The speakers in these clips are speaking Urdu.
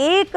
1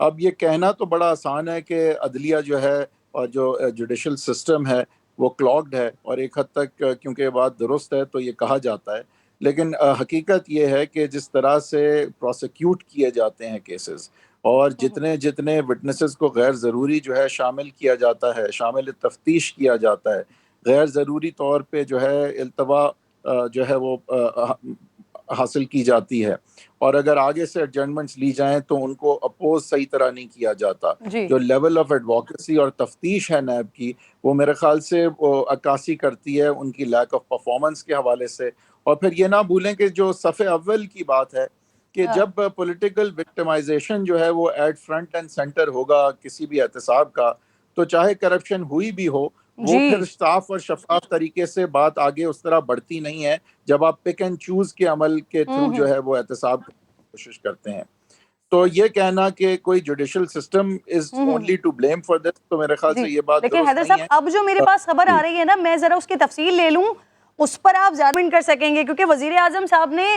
اب یہ کہنا تو بڑا آسان ہے کہ عدلیہ جو ہے اور جو جوڈیشل سسٹم ہے وہ کلاگڈ ہے، اور ایک حد تک کیونکہ یہ بات درست ہے تو یہ کہا جاتا ہے، لیکن حقیقت یہ ہے کہ جس طرح سے پروسیکیوٹ کیے جاتے ہیں کیسز، اور جتنے وٹنسز کو غیر ضروری جو ہے شامل کیا جاتا ہے، شامل تفتیش کیا جاتا ہے، غیر ضروری طور پہ جو ہے التوا جو ہے وہ حاصل کی جاتی ہے، اور اگر آگے سے ایڈجسٹمنٹس لی جائیں تو ان کو اپوز صحیح طرح نہیں کیا جاتا. جی جو لیول آف ایڈوکیسی اور تفتیش ہے نیب کی، وہ میرے خیال سے وہ عکاسی کرتی ہے ان کی لیک آف پرفارمنس کے حوالے سے. اور پھر یہ نہ بھولیں کہ جو صف اول کی بات ہے کہ جب پولیٹیکل وکٹمائزیشن جو ہے وہ ایٹ فرنٹ اینڈ سینٹر ہوگا کسی بھی احتساب کا، تو چاہے کرپشن ہوئی بھی ہو، وہ جی پھر صاف اور شفاف طریقے سے بات آگے اس طرح بڑھتی نہیں ہے جب آپ پک اینڈ چوز کے عمل کے تھرو جو ہے وہ احتساب کرنے کی کوشش کرتے ہیں. تو یہ کہنا کہ کوئی judicial system is only to blame for this, تو میرے خیال جی سے یہ بات لیکن درست حیدر نہیں صاحب ہے. اب جو میرے پاس خبر آ رہی ہے نا، میں ذرا اس کی تفصیل لے لوں، اس پر آپ زیادہ کر سکیں گے، کیونکہ وزیر اعظم صاحب نے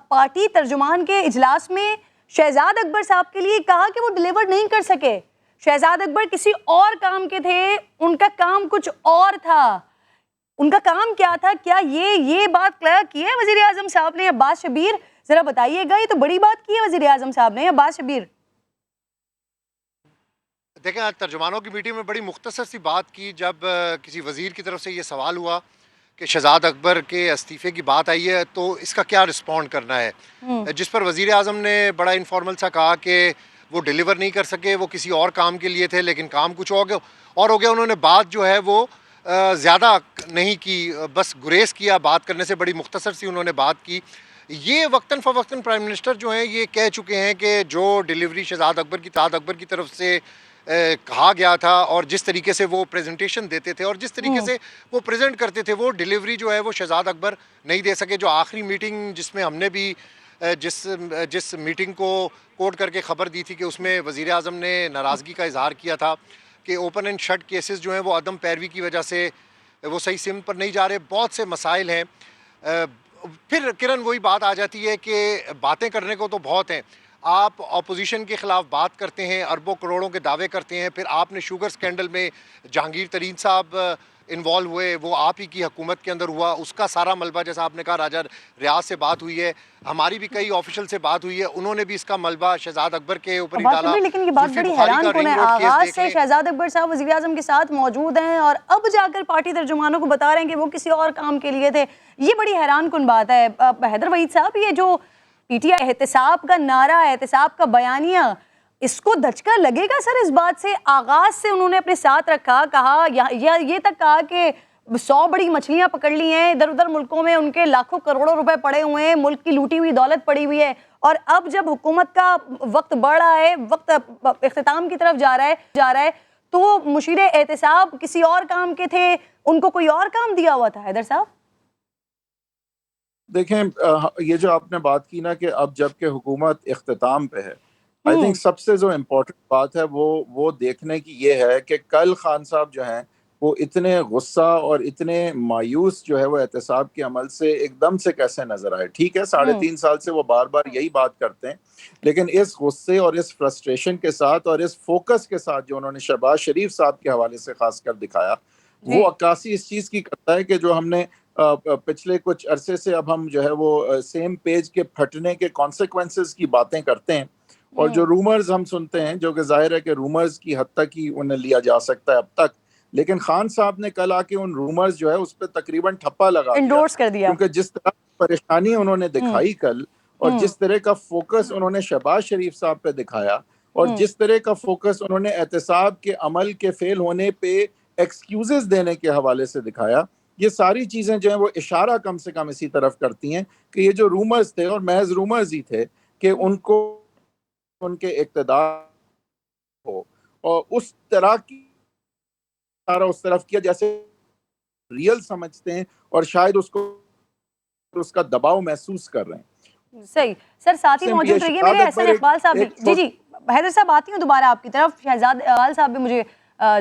پارٹی ترجمان کے اجلاس میں شہزاد اکبر صاحب کے لیے کہا کہ وہ ڈیلیور نہیں کر سکے. شہزاد اکبر کسی اور کام کے تھے، ان کا کام کچھ اور تھا. ان کا کام کیا تھا؟ کیا یہ بات کلیئر کی ہے وزیر اعظم صاحب نے؟ عباس شبیر ذرا بتائیے گا، یہ تو بڑی بات کی ہے وزیر اعظم صاحب نے. عباس شبیر دیکھیں، آج ترجمانوں کی میٹنگ میں بڑی مختصر سی بات کی جب کسی وزیر کی طرف سے یہ سوال ہوا کہ شہزاد اکبر کے استعفے کی بات آئی ہے تو اس کا کیا رسپونڈ کرنا ہے، جس پر وزیر اعظم نے بڑا انفارمل سا کہا کہ وہ ڈیلیور نہیں کر سکے، وہ کسی اور کام کے لیے تھے، لیکن کام کچھ اور ہو گیا. انہوں نے بات جو ہے وہ زیادہ نہیں کی، بس گریز کیا بات کرنے سے، بڑی مختصر سی انہوں نے بات کی. یہ وقتاً فوقتاً پرائم منسٹر جو ہیں یہ کہہ چکے ہیں کہ جو ڈیلیوری شہزاد اکبر کی طرف سے کہا گیا تھا، اور جس طریقے سے وہ پریزنٹیشن دیتے تھے اور جس طریقے سے وہ پریزنٹ کرتے تھے، وہ ڈیلیوری جو ہے وہ شہزاد اکبر نہیں دے سکے. جو آخری میٹنگ جس میں ہم نے بھی جس میٹنگ کو کوٹ کر کے خبر دی تھی کہ اس میں وزیر اعظم نے ناراضگی کا اظہار کیا تھا کہ اوپن اینڈ شٹ کیسز جو ہیں وہ عدم پیروی کی وجہ سے وہ صحیح سمت پر نہیں جا رہے، بہت سے مسائل ہیں. پھر کرن وہی بات آ جاتی ہے کہ باتیں کرنے کو تو بہت ہیں. آپ اپوزیشن کے خلاف بات کرتے ہیں، اربوں کروڑوں کے دعوے کرتے ہیں، پھر آپ نے شوگر سکینڈل میں جہانگیر ترین صاحب انوالو ہوئے، وہ آپ ہی کی حکومت کے اندر ہوا، اس کا سارا ملبہ جیسا آپ نے کہا راجہ ریاض سے بات ہوئی ہے، ہماری بھی کئی آفیشل سے بات ہوئی ہے، انہوں نے بھی اس کا ملبہ شہزاد اکبر کے اوپر ہی ڈالا. لیکن یہ بات بڑی حیران کن ہے، آغاز سے شہزاد اکبر صاحب وزیر اعظم کے ساتھ موجود ہیں اور اب جا کر پارٹی ترجمانوں کو بتا رہے ہیں کہ وہ کسی اور کام کے لیے تھے. یہ بڑی حیران کن بات ہے. حیدر وحید صاحب، یہ جو پی ٹی آئی احتساب کا نعرہ، احتساب کا بیانیہ، اس کو دھچکا لگے گا سر؟ اس بات سے آغاز سے انہوں نے اپنے ساتھ رکھا، کہا یہ تک کہا کہ 100 بڑی مچھلیاں پکڑ لی ہیں، ادھر ادھر ملکوں میں ان کے لاکھوں کروڑوں روپے پڑے ہوئے ہیں، ملک کی لوٹی ہوئی دولت پڑی ہوئی ہے، اور اب جب حکومت کا وقت بڑھ رہا ہے، وقت اختتام کی طرف جا رہا ہے تو مشیر احتساب کسی اور کام کے تھے، ان کو کوئی اور کام دیا ہوا تھا. حیدر صاحب دیکھیں، یہ جو آپ نے بات کی نا کہ اب جب کہ حکومت اختتام پہ ہے، آئی تھنک سب سے جو امپورٹنٹ بات ہے وہ دیکھنے کی یہ ہے کہ کل خان صاحب جو ہیں وہ اتنے غصہ اور اتنے مایوس جو ہے وہ احتساب کے عمل سے ایک دم سے کیسے نظر آئے. ٹھیک ہے، 3.5 سال سے وہ بار بار یہی بات کرتے ہیں، لیکن اس غصے اور اس فرسٹریشن کے ساتھ اور اس فوکس کے ساتھ جو انہوں نے شہباز شریف صاحب کے حوالے سے خاص کر دکھایا، وہ عکاسی اس چیز کی کرتا ہے کہ جو ہم نے پچھلے کچھ عرصے سے اب ہم جو ہے وہ سیم پیج کے پھٹنے کے کانسیکوینسز کی باتیں کرتے ہیں، اور جو رومرز ہم سنتے ہیں، جو کہ ظاہر ہے کہ رومرز کی حد تک ہی انہیں لیا جا سکتا ہے اب تک، لیکن خان صاحب نے کل آ کے ان رومرز جو ہے اس پہ تقریباً ٹھپا لگا دیا، انڈورس کر دیا. کیونکہ جس طرح پریشانی انہوں نے دکھائی کل، اور جس طرح کا فوکس انہوں نے شہباز شریف صاحب پہ دکھایا، اور جس طرح کا فوکس انہوں نے احتساب کے عمل کے فیل ہونے پہ ایکسکیوزز دینے کے حوالے سے دکھایا، یہ ساری چیزیں جو ہیں وہ اشارہ کم سے کم اسی طرف کرتی ہیں کہ یہ جو رومرز تھے، اور محض رومرز ہی تھے، کہ ان کو ان کے اقتدار ہو، اور اس طرح کی سارا اس طرف کیا جیسے ریئل سمجھتے ہیں، اور شاید اس کا دباؤ محسوس کر رہے ہیں. صحیح. سر ساتھ ہی موجود رہیے میرے احسن اقبال صاحب بھی. جی حیدر صاحب آتی ہوں دوبارہ آپ کی طرف. شہزاد اقبال صاحب بھی مجھے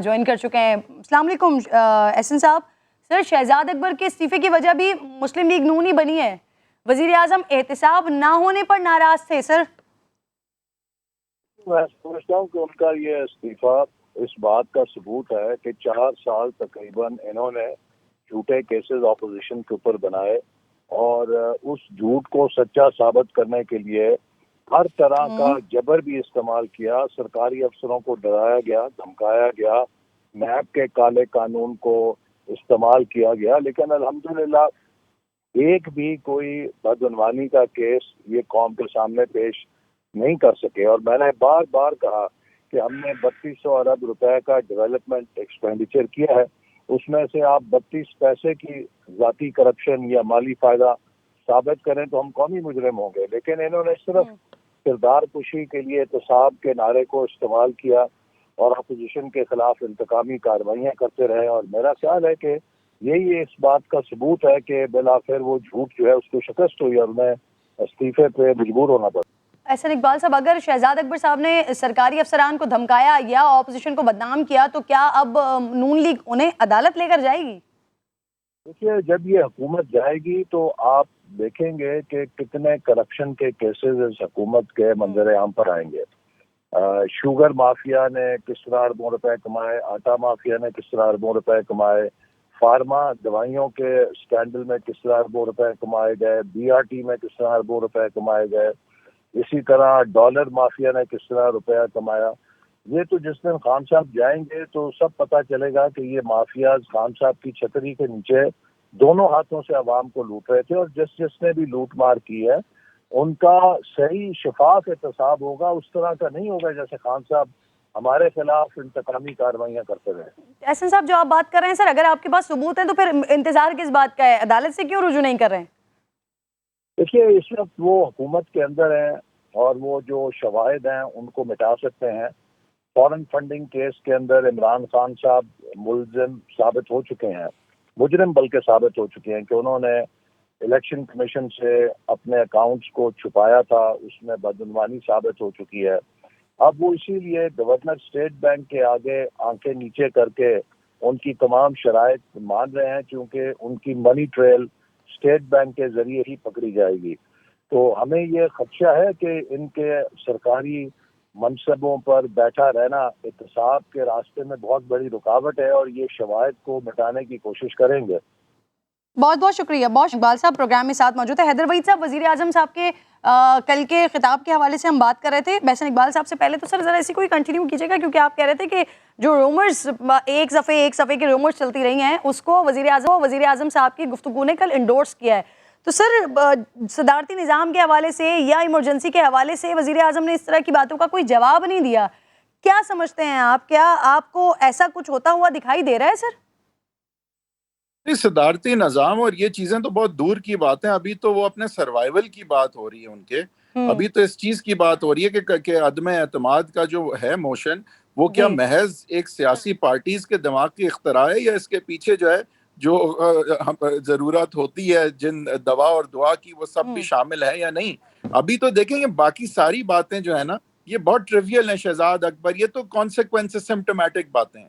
جوائن کر چکے ہیں. السلام علیکم احسن صاحب. سر شہزاد اکبر کے استعفے کی وجہ بھی مسلم لیگ نون ہی بنی ہے. وزیر اعظم احتساب نہ ہونے پر ناراض تھے سر. میں سمجھتا ہوں کہ ان کا یہ استعفیٰ اس بات کا ثبوت ہے کہ 4 سال تقریباً انہوں نے جھوٹے کیسز اپوزیشن کے اوپر بنائے اور اس جھوٹ کو سچا ثابت کرنے کے لیے ہر طرح کا جبر بھی استعمال کیا. سرکاری افسروں کو ڈرایا گیا, دھمکایا گیا, نیب کے کالے قانون کو استعمال کیا گیا, لیکن الحمدللہ ایک بھی کوئی بدعنوانی کا کیس یہ قوم کے سامنے پیش نہیں کر سکے. اور میں نے بار بار کہا کہ ہم نے 3200 ارب روپے کا ڈیولپمنٹ ایکسپینڈیچر کیا ہے, اس میں سے آپ 32 پیسے کی ذاتی کرپشن یا مالی فائدہ ثابت کریں تو ہم قومی مجرم ہوں گے. لیکن انہوں نے صرف کردار کشی کے لیے احتساب کے نعرے کو استعمال کیا اور اپوزیشن کے خلاف انتقامی کارروائیاں کرتے رہے. اور میرا خیال ہے کہ یہی اس بات کا ثبوت ہے کہ بالآخر وہ جھوٹ جو ہے اس کو شکست ہوئی اور انہیں استعفے پہ مجبور ہونا پڑا. احسن اقبال صاحب، اگر شہزاد اکبر صاحب نے سرکاری افسران کو دھمکایا یا اپوزیشن کو بدنام کیا تو کیا اب نون لیگ انہیں عدالت لے کر جائے گی؟ دیکھیے جب یہ حکومت جائے گی تو آپ دیکھیں گے کہ کتنے کرپشن کے کیسز اس حکومت کے منظر عام پر آئیں گے. شوگر مافیا نے کس طرح اربوں روپے کمائے, آٹا مافیا نے کس طرح اربوں روپے کمائے, فارما دوائیوں کے اسکینڈل میں کس طرح اربوں روپے کمائے گئے, بی آر ٹی میں کس طرح اربوں روپے کمائے گئے, اسی طرح ڈالر مافیا نے کس طرح روپیہ کمایا. یہ تو جس دن خان صاحب جائیں گے تو سب پتہ چلے گا کہ یہ مافیاز خان صاحب کی چھتری کے نیچے دونوں ہاتھوں سے عوام کو لوٹ رہے تھے, اور جس نے بھی لوٹ مار کی ہے ان کا صحیح شفاف احتساب ہوگا. اس طرح کا نہیں ہوگا جیسے خان صاحب ہمارے خلاف انتقامی کارروائیاں کرتے رہے. احسن صاحب جو آپ بات کر رہے ہیں سر، اگر آپ کے پاس ثبوت ہے تو پھر انتظار کس بات کا ہے؟ عدالت سے کیوں رجوع نہیں کر رہے ہیں؟ دیکھیے اس وقت وہ حکومت کے اندر ہیں اور وہ جو شواہد ہیں ان کو مٹا سکتے ہیں. فورن فنڈنگ کیس کے اندر عمران خان صاحب ملزم ثابت ہو چکے ہیں, مجرم بلکہ ثابت ہو چکے ہیں کہ انہوں نے الیکشن کمیشن سے اپنے اکاؤنٹس کو چھپایا تھا, اس میں بدعنوانی ثابت ہو چکی ہے. اب وہ اسی لیے گورنر اسٹیٹ بینک کے آگے آنکھیں نیچے کر کے ان کی تمام شرائط مان رہے ہیں, کیونکہ ان کی منی ٹریل اسٹیٹ بینک کے ذریعے ہی پکڑی جائے گی. تو ہمیں یہ خدشہ ہے کہ ان کے سرکاری منصبوں پر بیٹھا رہنا احتساب کے راستے میں بہت بڑی رکاوٹ ہے, اور یہ شواہد کو مٹانے کی کوشش کریں گے. بہت بہت شکریہ. بہت اقبال صاحب پروگرام میں ساتھ موجود ہے. حیدر وحید صاحب، وزیر اعظم صاحب کے کل کے خطاب کے حوالے سے ہم بات کر رہے تھے. بحسن اقبال صاحب سے پہلے تو سر ذرا اسی کو ہی کنٹینیو کیجیے گا، کیونکہ آپ کہہ رہے تھے کہ جو رومرز ایک صفحے کے رومرز چلتی رہی ہیں اس کو وزیر اعظم صاحب کی گفتگو نے کل انڈورس کیا ہے. تو سر صدارتی نظام کے حوالے سے یا ایمرجنسی کے حوالے سے وزیر اعظم نے اس طرح کی باتوں کا کوئی جواب نہیں دیا. کیا سمجھتے ہیں آپ؟ کیا آپ کو ایسا کچھ ہوتا ہوا دکھائی دے رہا ہے سر؟ صدارتی نظام اور یہ چیزیں تو بہت دور کی باتیں. ابھی تو وہ اپنے سروائیول کی بات ہو رہی ہے ان کے. ابھی تو اس چیز کی بات ہو رہی ہے کہ عدم اعتماد کا جو ہے موشن وہ کیا محض ایک سیاسی پارٹیز کے دماغ کی اختراع ہے، یا اس کے پیچھے جو ہے جو ضرورت ہوتی ہے جن دوا اور دعا کی وہ سب بھی شامل ہے یا نہیں. ابھی تو دیکھیں گے باقی ساری باتیں جو ہے نا یہ بہت ٹریویل ہیں. شہزاد اکبر یہ تو کانسیکوینس سمپٹومیٹک باتیں ہیں.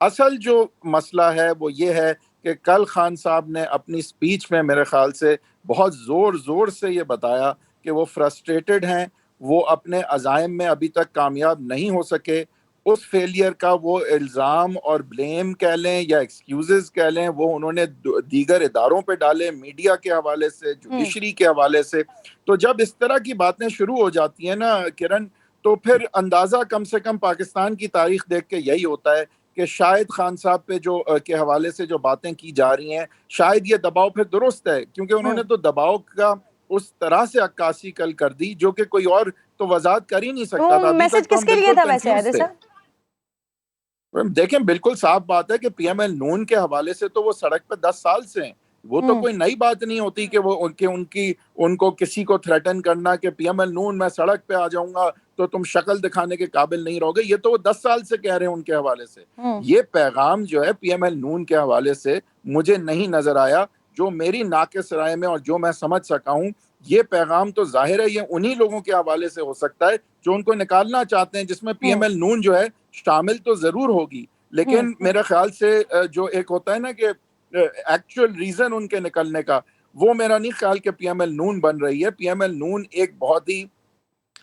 اصل جو مسئلہ ہے وہ یہ ہے کہ کل خان صاحب نے اپنی سپیچ میں میرے خیال سے بہت زور سے یہ بتایا کہ وہ فرسٹریٹڈ ہیں، وہ اپنے عزائم میں ابھی تک کامیاب نہیں ہو سکے. اس فیلئر کا وہ الزام اور بلیم کہہ لیں یا ایکسکیوزز کہہ لیں وہ انہوں نے دیگر اداروں پہ ڈالے، میڈیا کے حوالے سے، جوڈیشری کے حوالے سے. تو جب اس طرح کی باتیں شروع ہو جاتی ہیں نا کرن، تو پھر اندازہ کم سے کم پاکستان کی تاریخ دیکھ کے یہی ہوتا ہے کہ شاید خان صاحب پہ جو کے حوالے سے جو باتیں کی جا رہی ہیں شاید یہ دباؤ پھر درست ہے، کیونکہ انہوں نے تو دباؤ کا اس طرح سے عکاسی کل کر دی جو کہ کوئی اور تو وضاحت کر ہی نہیں سکتا تھا. میسج کس کے لیے تھا ویسے حیدر صاحب؟ دیکھیں بالکل صاف بات ہے کہ پی ایم ایل نون کے حوالے سے تو وہ سڑک پہ 10 سال سے ہیں. وہ تو کوئی نئی بات نہیں ہوتی کہ وہ ان کو کسی کو تھریٹن کرنا کہ پی ایم ایل نون میں سڑک پہ آ جاؤں گا تو تم شکل دکھانے کے قابل نہیں رہو گے. یہ تو وہ 10 سال سے کہہ رہے ہیں ان کے حوالے سے. یہ پیغام جو ہے پی ایم ایل نون کے حوالے سے مجھے نہیں نظر آیا. جو میری ناقص رائے میں اور جو میں سمجھ سکا ہوں یہ پیغام تو ظاہر ہے یہ انہی لوگوں کے حوالے سے ہو سکتا ہے جو ان کو نکالنا چاہتے ہیں، جس میں پی ایم ایل نون جو ہے شامل تو ضرور ہوگی، لیکن میرے خیال سے جو ایک ہوتا ہے نا کہ ایکچوئل ریزن ان کے نکلنے کا، وہ میرا نہیں خیال کہ پی ایم ایل نون بن رہی ہے. پی ایم ایل نون ایک بہت ہی